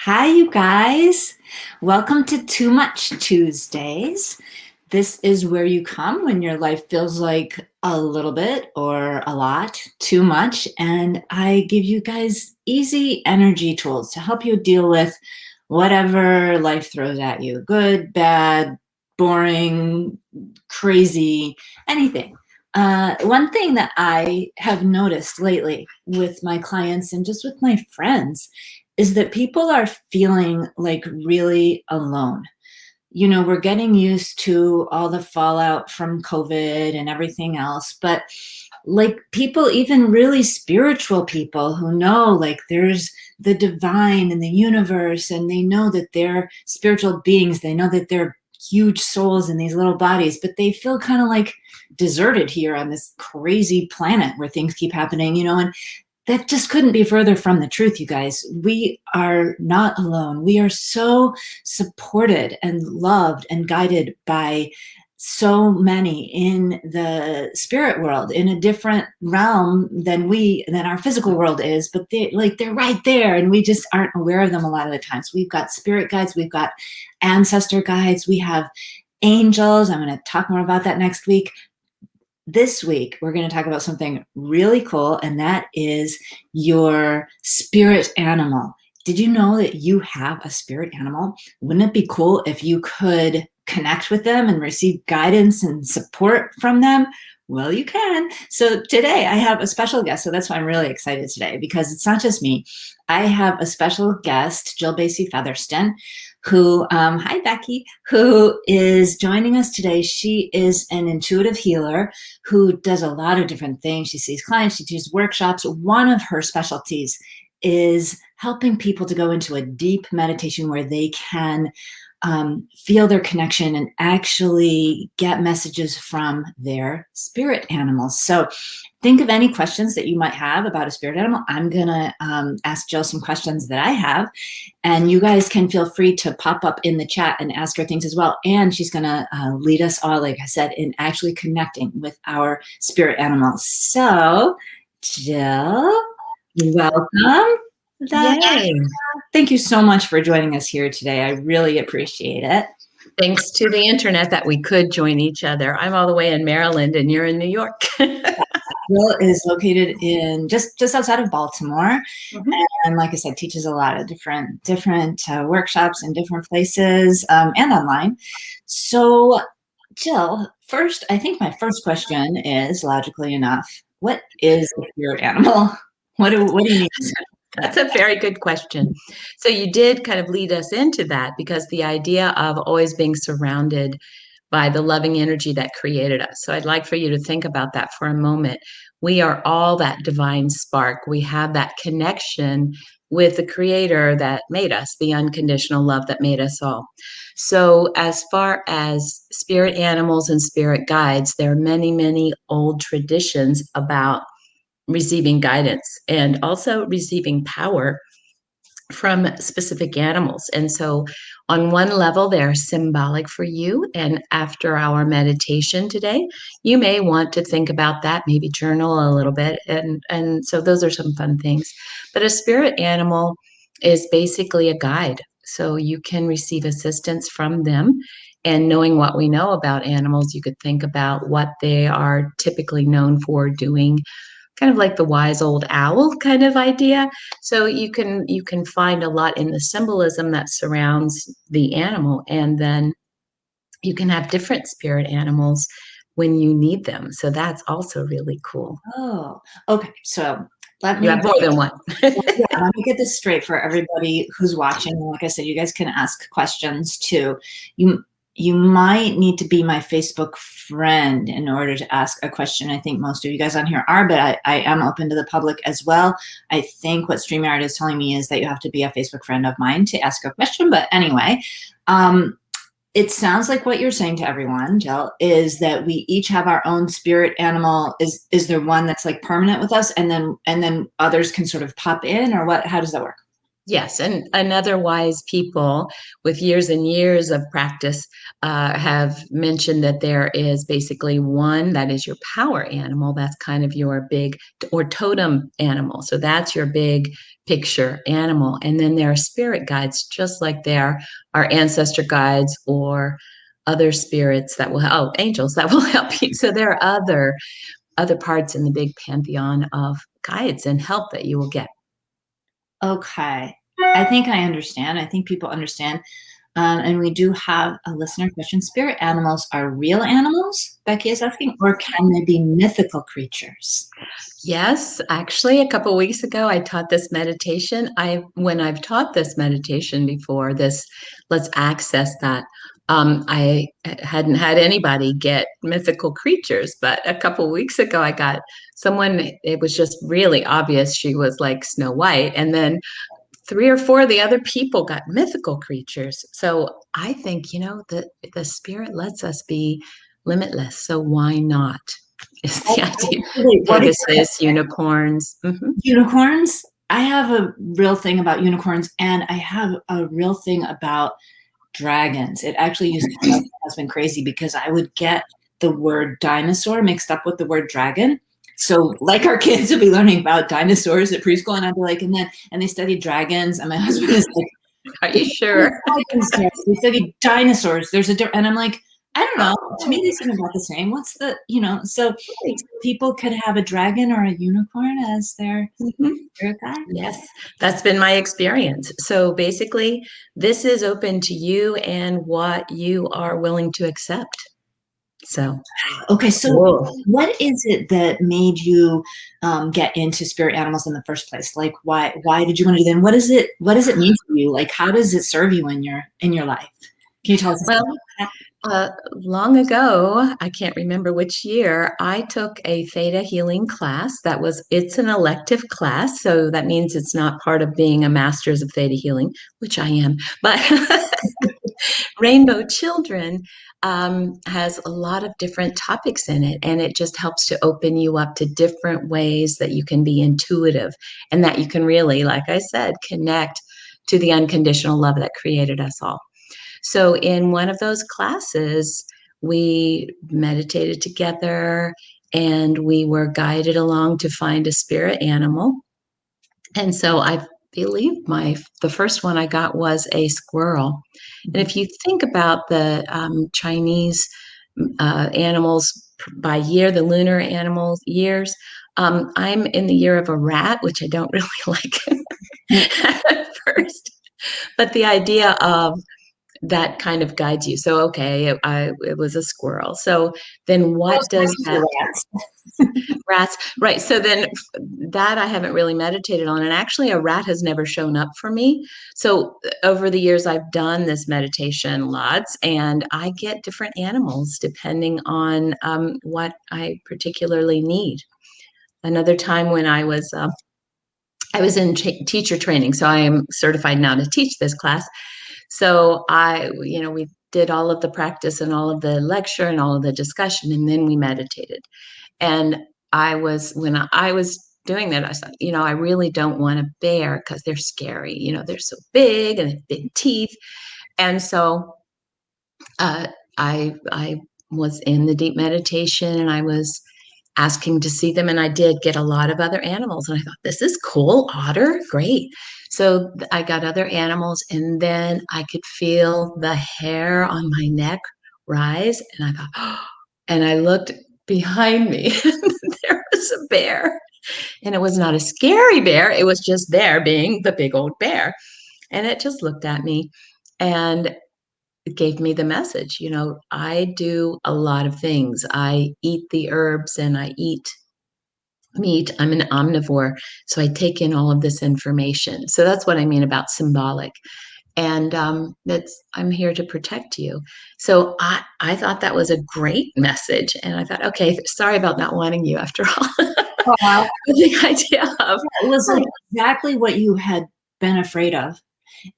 Hi, you guys. Welcome to Too Much Tuesdays. This is where you come when your life feels like a little bit or a lot too much. And I give you guys easy energy tools to help you deal with whatever life throws at you, good, bad, boring, crazy, anything. One thing that I have noticed lately with my clients and just with my friends is that people are feeling like really alone. We're getting used to all the fallout from COVID and everything else, but like people, even really spiritual people who know like there's the divine in the universe and they know that they're spiritual beings, they know that they're huge souls in these little bodies, but they feel kind of like deserted here on this crazy planet where things keep happening, and that just couldn't be further from the truth, you guys. We are not alone. We are so supported and loved and guided by so many in the spirit world, in a different realm than our physical world is, but they're right there and we just aren't aware of them a lot of the times. We've got spirit guides, we've got ancestor guides, we have angels. I'm going to talk more about that next week. This week, we're going to talk about something really cool, and that is your spirit animal. Did you know that you have a spirit animal? Wouldn't it be cool if you could connect with them and receive guidance and support from them? Well, you can. So today I have a special guest. So that's why I'm really excited today, because it's not just me. I have a special guest, Jill Basie Featherston, who, hi Becky, who is joining us today. She is an intuitive healer who does a lot of different things. She sees clients, she teaches workshops. One of her specialties is helping people to go into a deep meditation where they can feel their connection and actually get messages from their spirit animals. So think of any questions that you might have about a spirit animal. I'm going to ask Jill some questions that I have, and you guys can feel free to pop up in the chat and ask her things as well. And she's going to lead us all, like I said, in actually connecting with our spirit animals. So Jill, welcome. Yay. Thank you so much for joining us here today. I really appreciate it. Thanks to the internet that we could join each other. I'm all the way in Maryland and you're in New York. Jill is located in just outside of Baltimore. Mm-hmm. And like I said, teaches a lot of different workshops in different places and online. So Jill, first, I think my first question is, logically enough, what is a spirit animal? What do you mean? That's a very good question. So you did kind of lead us into that, because the idea of always being surrounded by the loving energy that created us. So I'd like for you to think about that for a moment. We are all that divine spark. We have that connection with the creator that made us, the unconditional love that made us all. So as far as spirit animals and spirit guides, there are many, many old traditions about receiving guidance and also receiving power from specific animals. And so on one level, they're symbolic for you. And after our meditation today, you may want to think about that, maybe journal a little bit. And so those are some fun things. But a spirit animal is basically a guide. So you can receive assistance from them. And knowing what we know about animals, you could think about what they are typically known for doing, kind of like the wise old owl kind of idea. So you can find a lot in the symbolism that surrounds the animal, and then you can have different spirit animals when you need them. So that's also really cool. Oh, okay. So you have more than one. Yeah, let me get this straight for everybody who's watching. Like I said, you guys can ask questions too. You might need to be my Facebook friend in order to ask a question. I think most of you guys on here are, but I am open to the public as well. I think what StreamYard is telling me is that you have to be a Facebook friend of mine to ask a question. But anyway, it sounds like what you're saying to everyone, Jill, is that we each have our own spirit animal. Is there one that's like permanent with us, and then others can sort of pop in, or what? How does that work? Yes, and otherwise, people with years and years of practice have mentioned that there is basically one that is your power animal. That's kind of your big or totem animal. So that's your big picture animal. And then there are spirit guides, just like there are ancestor guides or other spirits that will angels that will help you. So there are other parts in the big pantheon of guides and help that you will get. Okay. I think I understand. I think people understand. And we do have a listener question. Spirit animals are real animals, Becky is asking, or can they be mythical creatures? Yes, actually, a couple weeks ago, I taught this meditation. When I've taught this meditation before, this let's access that. I hadn't had anybody get mythical creatures, but a couple weeks ago, I got someone. It was just really obvious she was like Snow White, and then three or four of the other people got mythical creatures. So I think, the spirit lets us be limitless. So why not? Is the idea. Wait, what is Pegasus, unicorns. unicorns? I have a real thing about unicorns, and I have a real thing about dragons. It actually used to drive my husband crazy because I would get the word dinosaur mixed up with the word dragon. So, like our kids would be learning about dinosaurs at preschool, and I'd be like, and they studied dragons, and my husband is like, Are you sure? dragons, yes. They studied dinosaurs. There's a different, and I'm like, I don't know. To me, they seem about the same. What's the, so people could have a dragon or a unicorn as their spirit guide. Yes, that's been my experience. So basically, this is open to you and what you are willing to accept. So, Okay, so whoa. what is it that made you get into spirit animals in the first place? Like, why did you want to do them? What does it mean to you? Like, how does it serve you in your life? Can you tell us? Well, long ago, I can't remember which year, I took a theta healing class. It's an elective class. So that means it's not part of being a master's of theta healing, which I am. But Rainbow Children has a lot of different topics in it, and it just helps to open you up to different ways that you can be intuitive and that you can really, like I said, connect to the unconditional love that created us all. So, in one of those classes, we meditated together and we were guided along to find a spirit animal. And so I believe the first one I got was a squirrel. And if you think about the Chinese animals by year, the lunar animals years, I'm in the year of a rat, which I don't really like at first. But the idea of that kind of guides you. So, okay, it was a squirrel. So then what does that rats, right? So then that I haven't really meditated on. And actually, a rat has never shown up for me. So over the years, I've done this meditation lots, and I get different animals depending on what I particularly need. Another time when I was in teacher training, so I am certified now to teach this class. So we did all of the practice and all of the lecture and all of the discussion, and then we meditated. And when I was doing that, I thought, I really don't want a bear because they're scary. They're so big and they have big teeth. And so I was in the deep meditation and I was asking to see them, and I did get a lot of other animals. And I thought, this is cool, otter, great. So I got other animals, and then I could feel the hair on my neck rise, and I thought, oh, and I looked behind me, and there was a bear. And it was not a scary bear, it was just there being the big old bear. And it just looked at me and it gave me the message. I do a lot of things. I eat the herbs and I eat meat. I'm an omnivore, so I take in all of this information. So that's what I mean about symbolic. And that's I'm here to protect you. So I thought that was a great message, and I thought, okay, sorry about not wanting you after all. Wow. The idea of It was like exactly what you had been afraid of,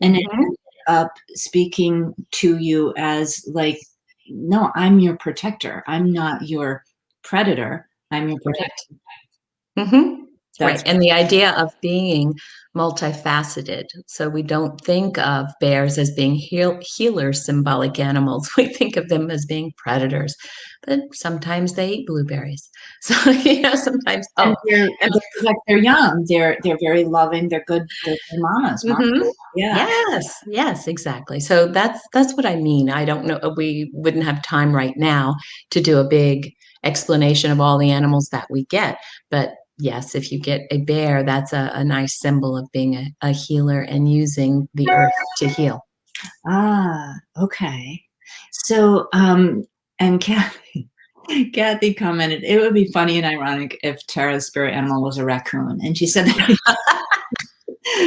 and it ended up speaking to you as like, no, I'm your protector. I'm not your predator. I'm your protector. Mm-hmm. That's Right. And the idea of being multifaceted. So we don't think of bears as being healers, symbolic animals. We think of them as being predators, but sometimes they eat blueberries. So, sometimes, and oh, and they protect their young. They're very loving. They're good mamas. mhm. Yeah. Yes, yes, exactly. So that's what I mean. I don't know. We wouldn't have time right now to do a big explanation of all the animals that we get. But yes, if you get a bear, that's a nice symbol of being a healer and using the earth to heal. Ah, okay. So, and Kathy commented, it would be funny and ironic if Tara's spirit animal was a raccoon. And she said that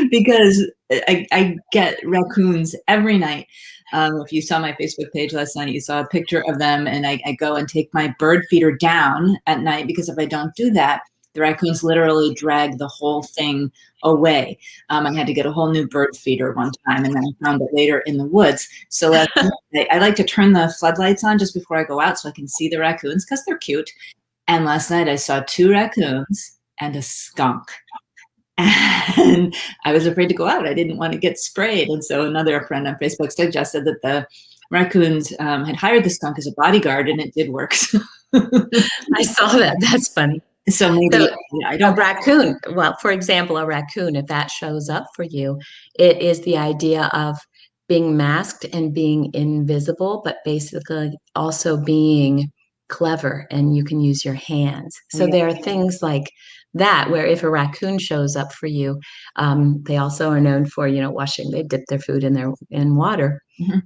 because I get raccoons every night. If you saw my Facebook page last night, you saw a picture of them, and I go and take my bird feeder down at night because if I don't do that, the raccoons literally drag the whole thing away. I had to get a whole new bird feeder one time, and then I found it later in the woods. So last night, I like to turn the floodlights on just before I go out so I can see the raccoons because they're cute. And last night I saw 2 raccoons and a skunk. And I was afraid to go out. I didn't want to get sprayed. And so another friend on Facebook suggested that the raccoons had hired the skunk as a bodyguard, and it did work. I saw that. That's funny. So maybe So I a don't. raccoon, well, for example, a raccoon, if that shows up for you, it is the idea of being masked and being invisible, but basically also being clever and you can use your hands. So Yeah. there are things like that where if a raccoon shows up for you, they also are known for, washing, they dip their food in water. Mhm.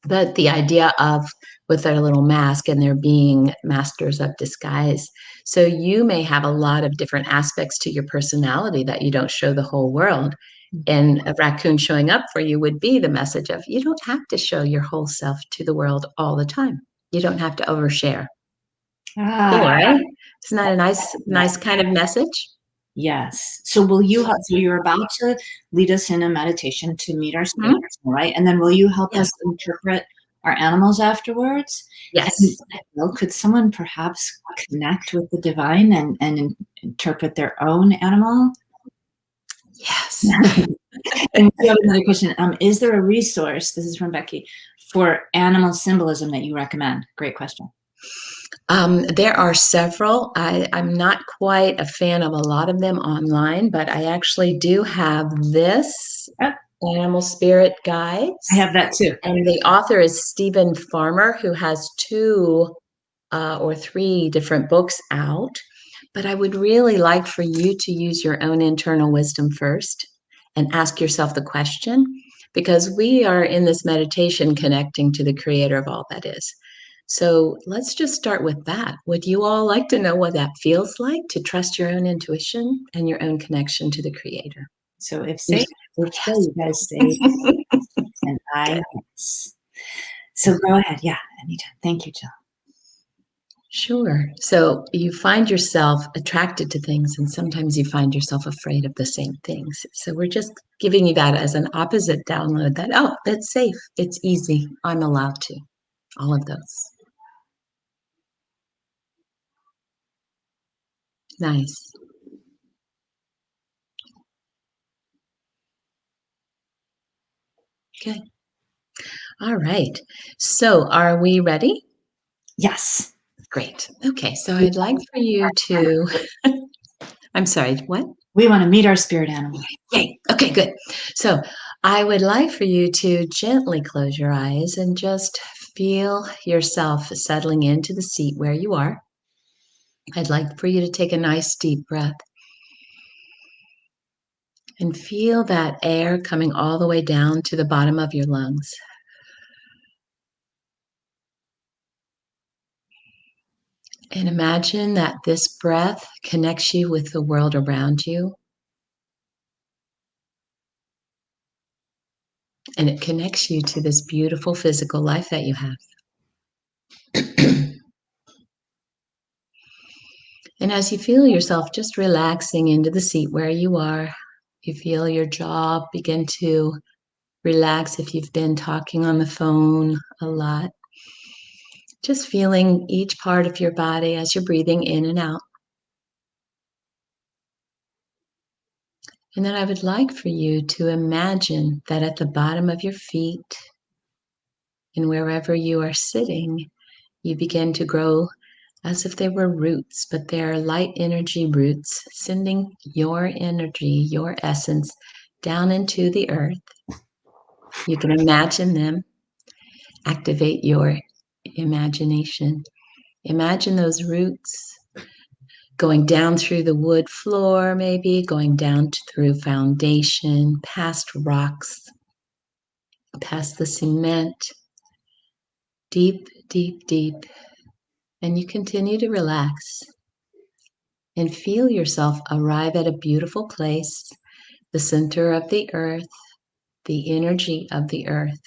But the idea of with their little mask and they're being masters of disguise. So you may have a lot of different aspects to your personality that you don't show the whole world. And a raccoon showing up for you would be the message of you don't have to show your whole self to the world all the time. You don't have to overshare. Cool, Ah, right? Isn't that a yeah. nice kind of message? Yes. So will you help? So you're about to lead us in a meditation to meet our spirit, Mhm. right? And then will you help Yes. us interpret our animals afterwards? And Yes. could someone perhaps connect with the divine and interpret their own animal? Yes. And we have another question. Is there a resource, this is from Becky, for animal symbolism that you recommend? Great question. There are several. I'm not quite a fan of a lot of them online, but I actually do have this Oh, Animal Spirit I Guides. have that too. And the author is Stephen Farmer, who has 2 or 3 different books out. But I would really like for you to use your own internal wisdom first and ask yourself the question, because we are in this meditation connecting to the creator of all that is. So let's just start with that. Would you all like to know what that feels like to trust your own intuition and your own connection to the creator? So if Yes. so, you guys say, and I yes. So go ahead. Yeah, anytime. Thank you, Jill. Sure. So you find yourself attracted to things, and sometimes you find yourself afraid of the same things. So we're just giving you that as an opposite download that, oh, it's safe, it's easy, I'm allowed to. All of those. Nice. Okay. All right. So are we ready? Yes. Great. Okay. So I'd like for you to, I'm sorry, what? We want to meet our spirit animal. Yay. Okay, good. So I would like for you to gently close your eyes and just feel yourself settling into the seat where you are. I'd like for you to take a nice deep breath and feel that air coming all the way down to the bottom of your lungs. And imagine that this breath connects you with the world around you. And it connects you to this beautiful physical life that you have. And as you feel yourself just relaxing into the seat where you are, you feel your jaw begin to relax if you've been talking on the phone a lot. Just feeling each part of your body as you're breathing in and out. And then I would like for you to imagine that at the bottom of your feet and wherever you are sitting, you begin to grow as if they were roots, but they are light energy roots, sending your energy, your essence, down into the earth. You can imagine them, activate your imagination. Imagine those roots going down through the wood floor, maybe going down through foundation, past rocks, past the cement, deep, deep, deep. And you continue to relax and feel yourself arrive at a beautiful place, the center of the earth, the energy of the earth.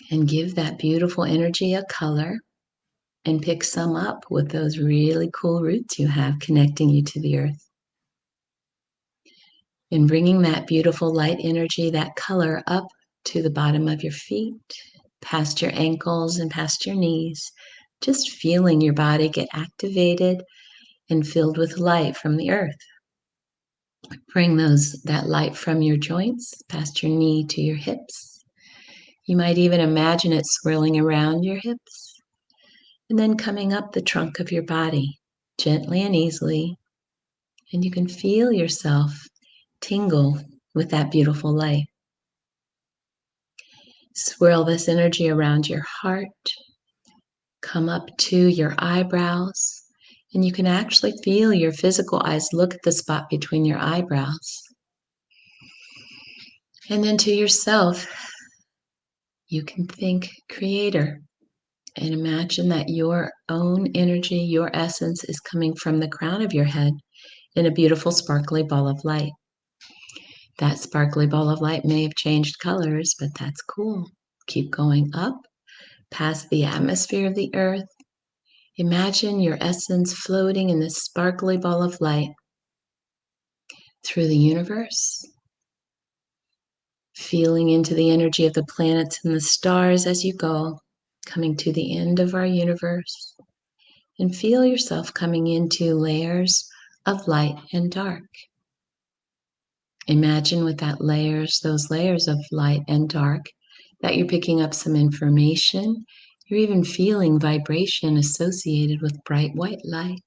And give that beautiful energy a color and pick some up with those really cool roots you have connecting you to the earth. And bringing that beautiful light energy, that color up to the bottom of your feet, past your ankles and past your knees, just feeling your body get activated and filled with light from the earth. Bring that light from your joints, past your knee to your hips. You might even imagine it swirling around your hips and then coming up the trunk of your body gently and easily. And you can feel yourself tingle with that beautiful light. Swirl this energy around your heart, come up to your eyebrows, and you can actually feel your physical eyes look at the spot between your eyebrows. And then to yourself, you can think creator and imagine that your own energy, your essence is coming from the crown of your head in a beautiful sparkly ball of light. That sparkly ball of light may have changed colors, but that's cool. Keep going up past the atmosphere of the earth. Imagine your essence floating in this sparkly ball of light through the universe, feeling into the energy of the planets and the stars as you go, coming to the end of our universe, and feel yourself coming into layers of light and dark. Imagine with those layers of light and dark, that you're picking up some information. You're even feeling vibration associated with bright white light,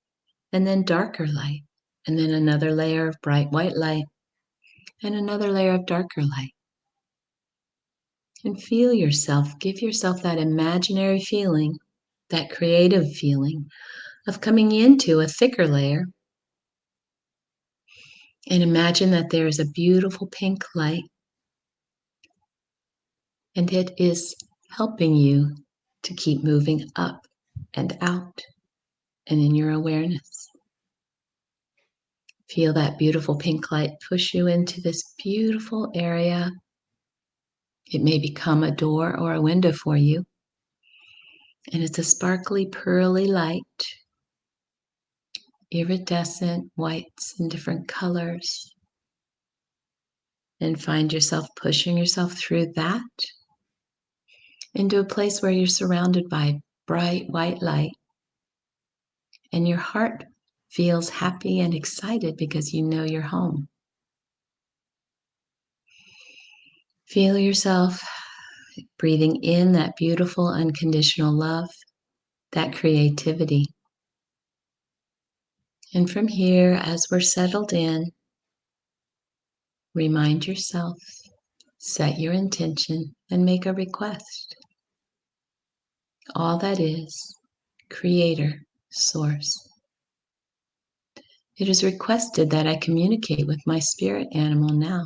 and then darker light, and then another layer of bright white light, and another layer of darker light. And feel yourself, give yourself that imaginary feeling, that creative feeling of coming into a thicker layer. And imagine that there is a beautiful pink light, and it is helping you to keep moving up and out and in your awareness. Feel that beautiful pink light push you into this beautiful area. It may become a door or a window for you. And it's a sparkly, pearly light, iridescent whites and different colors. And find yourself pushing yourself through that into a place where you're surrounded by bright white light. And your heart feels happy and excited because you know you're home. Feel yourself breathing in that beautiful unconditional love, that creativity. And from here, as we're settled in, remind yourself, set your intention, and make a request. All that is, Creator, Source. It is requested that I communicate with my spirit animal now.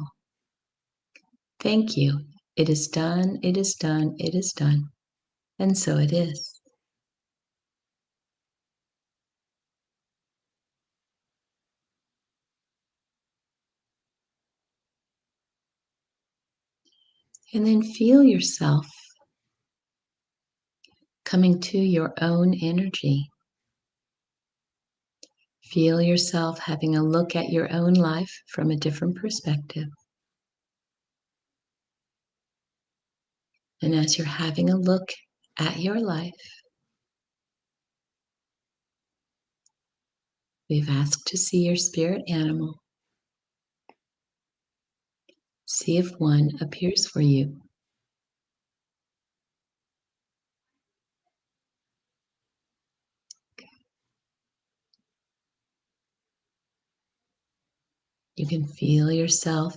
Thank you. It is done, it is done, it is done. And so it is. And then feel yourself coming to your own energy. Feel yourself having a look at your own life from a different perspective. And as you're having a look at your life, We've asked to see your spirit animal. See if one appears for you. You can feel yourself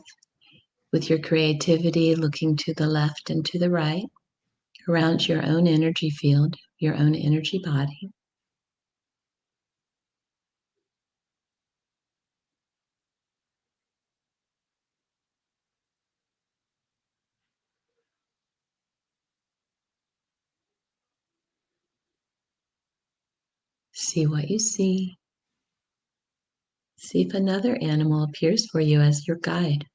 with your creativity looking to the left and to the right around your own energy field, your own energy body. See what you see. See if another animal appears for you as your guide.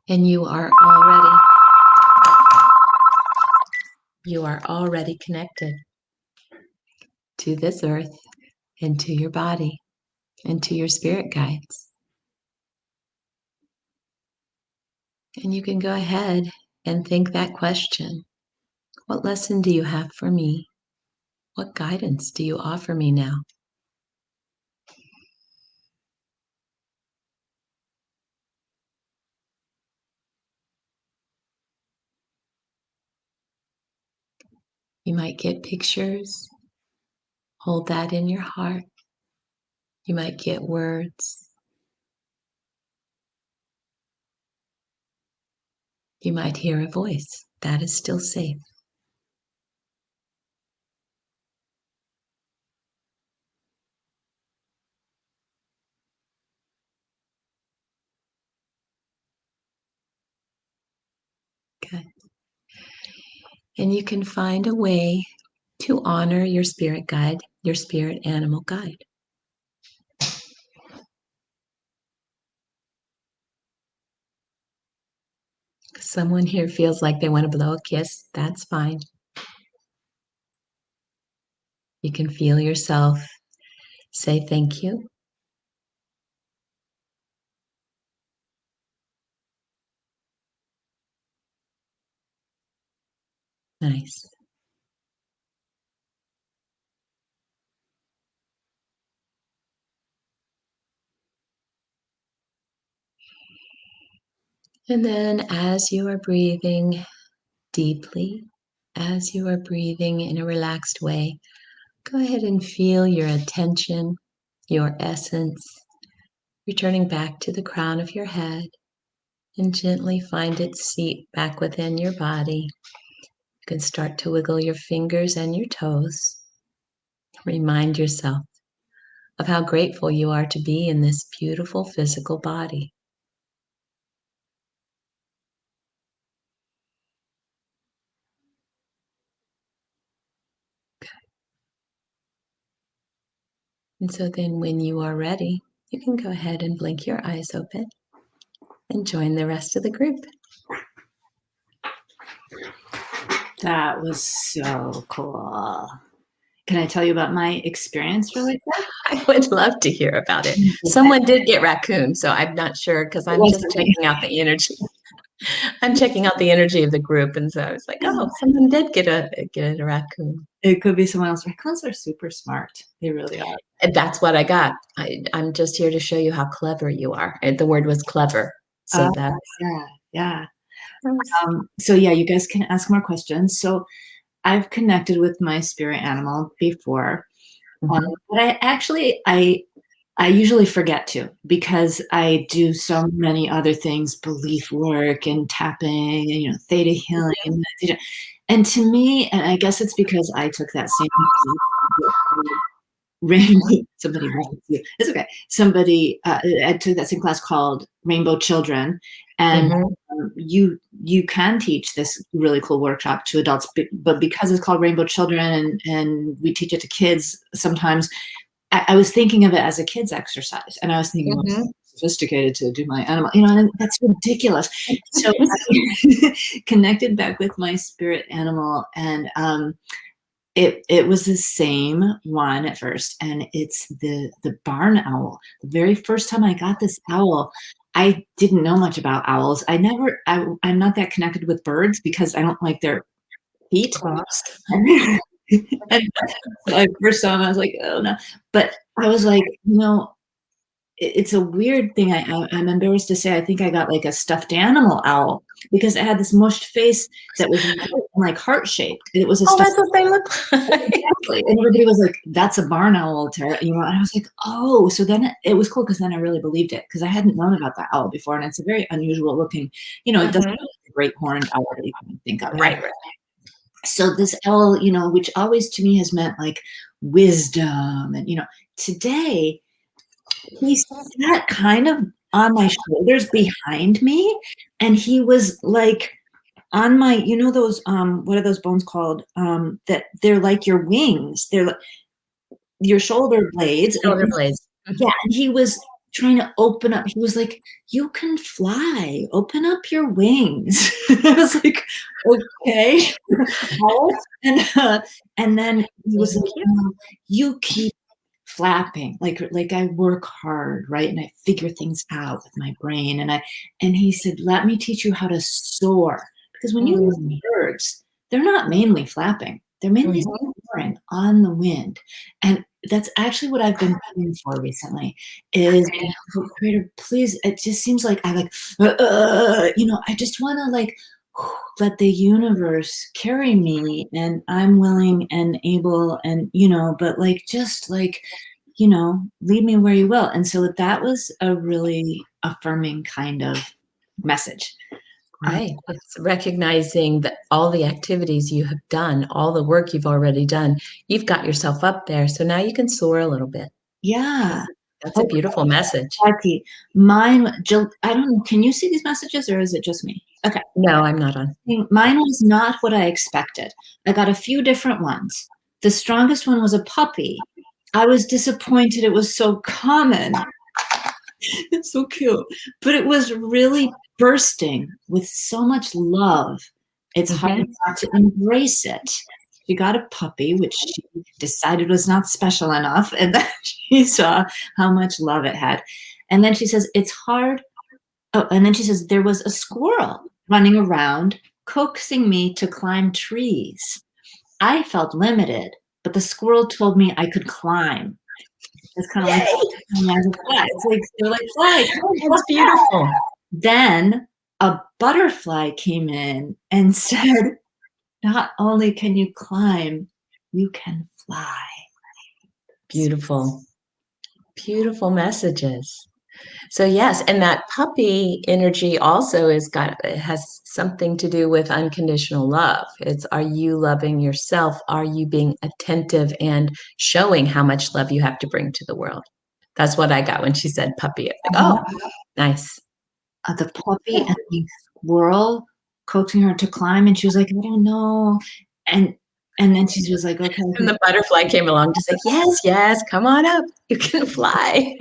And you are already connected to this earth and to your body and to your spirit guides. And you can go ahead and think that question. What lesson do you have for me? What guidance do you offer me now? You might get pictures. Hold that in your heart. You might get words. You might hear a voice. That is still safe. Good. And you can find a way to honor your spirit guide, your spirit animal guide. Someone here feels like they want to blow a kiss. That's fine. You can feel yourself say thank you. Nice. And then as you are breathing deeply, as you are breathing in a relaxed way, go ahead and feel your attention, your essence, returning back to the crown of your head and gently find its seat back within your body. You can start to wiggle your fingers and your toes. Remind yourself of how grateful you are to be in this beautiful physical body. And so then when you are ready, you can go ahead and blink your eyes open and join the rest of the group. That was so cool. Can I tell you about my experience really quick? I would love to hear about it. Someone did get raccoon, so I'm not sure because I'm just checking out the energy. I'm checking out the energy of the group, and so I was like, "Oh, someone did get a raccoon." It could be someone else. Raccoons are super smart. They really are. And that's what I got. I'm just here to show you how clever you are. And the word was clever, so that's Yeah. So yeah, you guys can ask more questions. So I've connected with my spirit animal before, but I usually forget to because I do so many other things, belief work and tapping and theta healing and meditation. And to me, and I guess it's because I took that same rainbow. Somebody messaged you. It's okay. Somebody I took that same class called Rainbow Children, and you can teach this really cool workshop to adults, but because it's called Rainbow Children and we teach it to kids, sometimes I was thinking of it as a kid's exercise, and I was thinking, well, it's sophisticated to do my animal, and that's ridiculous. So I connected back with my spirit animal, and it was the same one at first, and it's the barn owl. The very first time I got this owl, I didn't know much about owls. I'm not that connected with birds because I don't like their feet. Cross. And I first saw him, I was like, oh no. But I was like, it's a weird thing. I'm embarrassed to say I think I got like a stuffed animal owl because it had this mushed face that was like heart shaped. It was a Oh, stuffed that's what they look like. exactly. And everybody was like, that's a barn owl, Tara. And I was like, oh, so then it was cool because then I really believed it because I hadn't known about that owl before. And it's a very unusual looking, it doesn't look like a great horned owl that you can think of. Right. So this owl, which always to me has meant like wisdom. And, today he sat kind of on my shoulders behind me. And he was like on my, those, what are those bones called? That they're like your wings. They're like your shoulder blades. Shoulder blades. Yeah. And he was trying to open up. He was like, you can fly, open up your wings. I was like, okay. And then he was like, you keep flapping, like I work hard, right? And I figure things out with my brain. And he said, let me teach you how to soar. Because when you listen to birds, they're not mainly flapping. They're mainly soaring on the wind. And that's actually what I've been praying for recently is, Creator, please, it just seems like I I just want to like let the universe carry me, and I'm willing and able, and but like just like lead me where you will. And so that was a really affirming kind of message. Right. It's recognizing that all the activities you have done, all the work you've already done, you've got yourself up there. So now you can soar a little bit. Yeah. That's a beautiful message. Jackie, mine, Jill, I don't know, can you see these messages or is it just me? Okay. No, I'm not on. Mine was not what I expected. I got a few different ones. The strongest one was a puppy. I was disappointed it was so common. It's so cute. But it was really bursting with so much love. It's hard not to embrace it. She got a puppy, which she decided was not special enough. And then she saw how much love it had. And then she says, it's hard. Oh, and then she says, there was a squirrel running around, coaxing me to climb trees. I felt limited, but the squirrel told me I could climb. It's kind of like, it's like, they're like, fly. It's beautiful. Then a butterfly came in and said, not only can you climb, you can fly. Beautiful. Beautiful messages. So yes, and that puppy energy also has something to do with unconditional love. It's, are you loving yourself? Are you being attentive and showing how much love you have to bring to the world? That's what I got when she said puppy. Like, oh, nice. The puppy and the squirrel coaxing her to climb, and she was like, I don't know. And then she was like, okay. And the butterfly came along to say, yes, come on up. You can fly.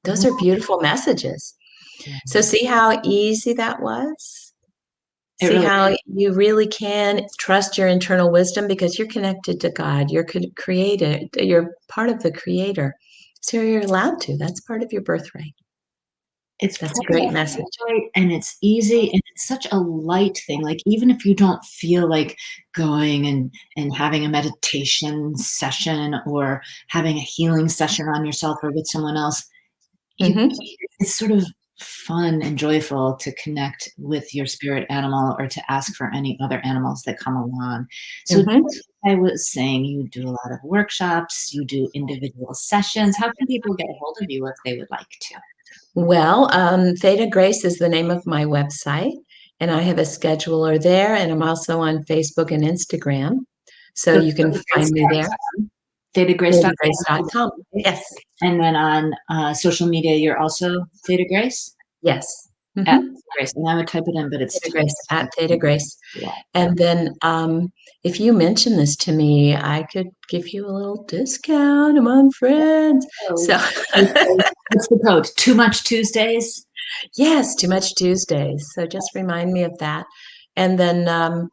Those are beautiful messages. So see how easy that was? See how you really can trust your internal wisdom because you're connected to God. You're created. You're part of the Creator. So you're allowed to. That's part of your birthright. That's a great message. And it's easy, and it's such a light thing. Like even if you don't feel like going and having a meditation session or having a healing session on yourself or with someone else, it's sort of fun and joyful to connect with your spirit animal or to ask for any other animals that come along. So I was saying you do a lot of workshops, you do individual sessions. How can people get a hold of you if they would like to? Well, Theta Grace is the name of my website, and I have a scheduler there, and I'm also on Facebook and Instagram. So you can find me there. ThetaGrace.com. Yes. And then on social media, you're also Theta Grace? Yes. At Grace. And I would type it in, but it's Theta Grace, at Theta Grace. Yeah. And then if you mention this to me, I could give you a little discount among friends. So what's the code? Too Much Tuesdays? Yes, Too Much Tuesdays. So just remind me of that. And then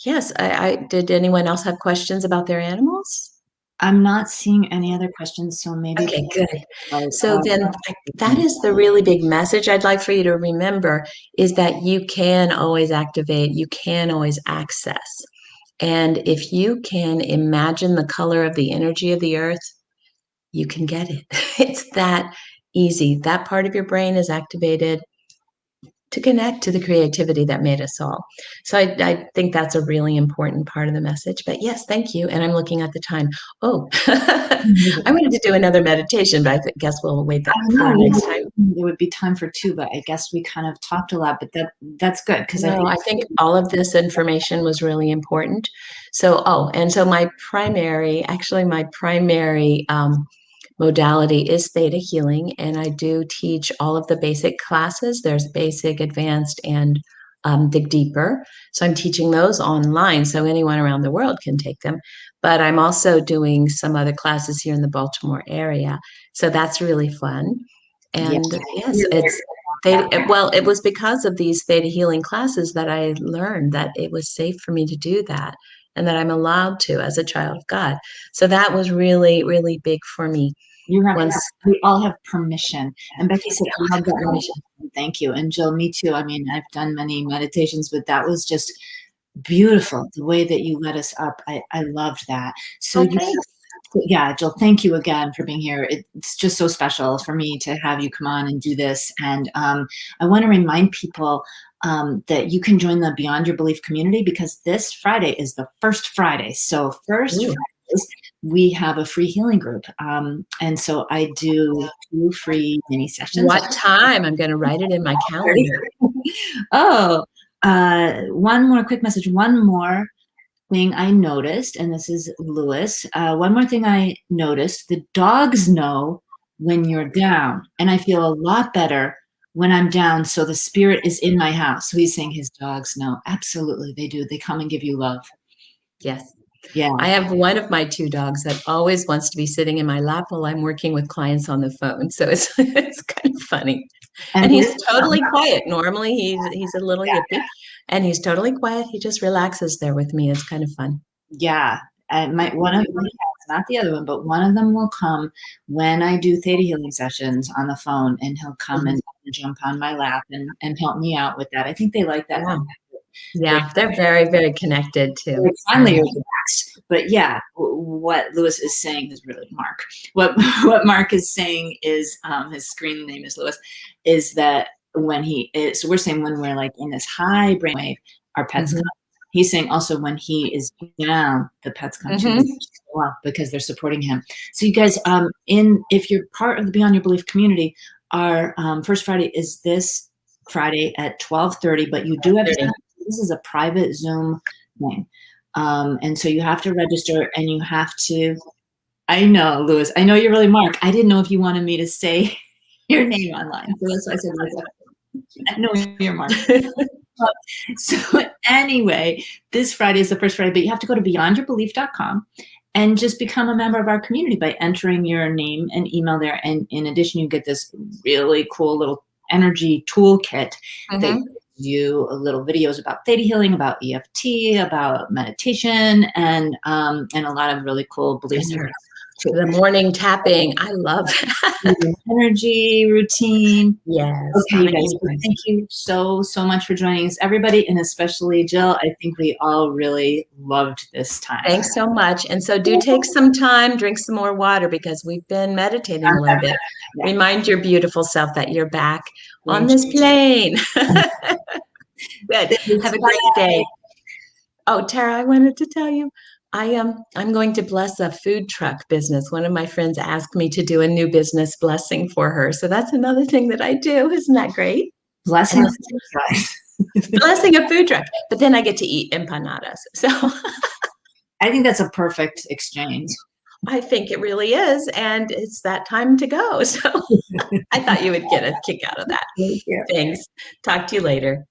Yes, I did anyone else have questions about their animals? I'm not seeing any other questions, so maybe Okay, people good. about, So then that is the really big message I'd like for you to remember is that you can always activate, you can always access. And if you can imagine the color of the energy of the earth, you can get it. It's that easy. That part of your brain is activated to connect to the creativity that made us all. So I think that's a really important part of the message. But yes, thank you. And I'm looking at the time. Oh, I wanted to do another meditation, but guess we'll wait I that don't for know, next time. there would be time for 2, but I guess we kind of talked a lot, but that's good because I No, think I think all of this information was really important. So, oh, and so my primary modality is theta healing, and I do teach all of the basic classes. There's basic, advanced, and dig deeper. So I'm teaching those online, so anyone around the world can take them. But I'm also doing some other classes here in the Baltimore area, so that's really fun. yeah. And yes, You're very it's well, it was because of these theta healing classes that I learned that it was safe for me to do that and that I'm allowed to as a child of God. So that was really, really big for me You have once we all have permission. And Becky said, "I love that permission. meditation. Thank you." And Jill, me too. I mean, I've done many meditations, but that was just beautiful. The way that you let us up, I loved that. So Oh, you, thanks. yeah, Jill, thank you again for being here. It's just so special for me to have you come on and do this. And I want to remind people that you can join the Beyond Your Belief community because this Friday is the first Friday. So first Ooh. Fridays, we have a free healing group. And so I do 2 free mini sessions. What time? I'm going to write it in my calendar. Oh, one more quick message. One more thing I noticed, and this is Lewis. One more thing I noticed: the dogs know when you're down, and I feel a lot better when I'm down. So the spirit is in my house. So he's saying his dogs know. Absolutely, they do. They come and give you love. Yes. Yeah, I have one of my two dogs that always wants to be sitting in my lap while I'm working with clients on the phone. So it's it's kind of funny. and And believe he's totally quiet. Normally he's a little yippy and he's totally quiet. He just relaxes there with me. It's kind of fun. yeah. One of my cats, not the other one, but one of them will come when I do theta healing sessions on the phone, and he'll come Mhm. and jump on my lap and help me out with that. I think they like that. Yeah. They're Yeah, they're very, very connected too. They finally are relaxed. But yeah, what Lewis is saying is really Mark. What what Mark is saying is his screen name is Lewis, is that when he is, so we're saying when we're like in this high brainwave, our pets come. Mhm. He's saying also when he is down, the pets come too. They Mhm. show up because they're supporting him. So you guys, in if you're part of the Beyond Your Belief community, our first Friday is this Friday at 12:30. But you do have to. 30. This is a private Zoom thing. And so you have to register and you have to, I know, Lewis, I know you're really Mark. I didn't know if you wanted me to say your name online. So that's why I said, Lewis, I know you're Mark. So anyway, this Friday is the first Friday, but you have to go to beyondyourbelief.com and just become a member of our community by entering your name and email there. And in addition, you get this really cool little energy toolkit that Mhm. you little videos about theta healing, about EFT, about meditation, and a lot of really cool beliefs And too. the morning tapping. I love that. Energy routine. Yes, Okay, on you an guys, well, evening. thank you so much for joining us, everybody, and especially Jill. I think we all really loved this time. Thanks so much. And so do take some time, drink some more water because we've been meditating a little bit. Yeah, Remind your beautiful self that you're back on thank this plane. Good. Have you. a great day. Oh, Tara, I wanted to tell you, I'm going to bless a food truck business. One of my friends asked me to do a new business blessing for her. So that's another thing that I do. Isn't that great? And Blessings, this guys. blessing a food truck, but then I get to eat empanadas. So I think that's a perfect exchange. I think it really is. And it's that time to go. So I thought you would get a kick out of that. Thank you. Thanks. Talk to you later.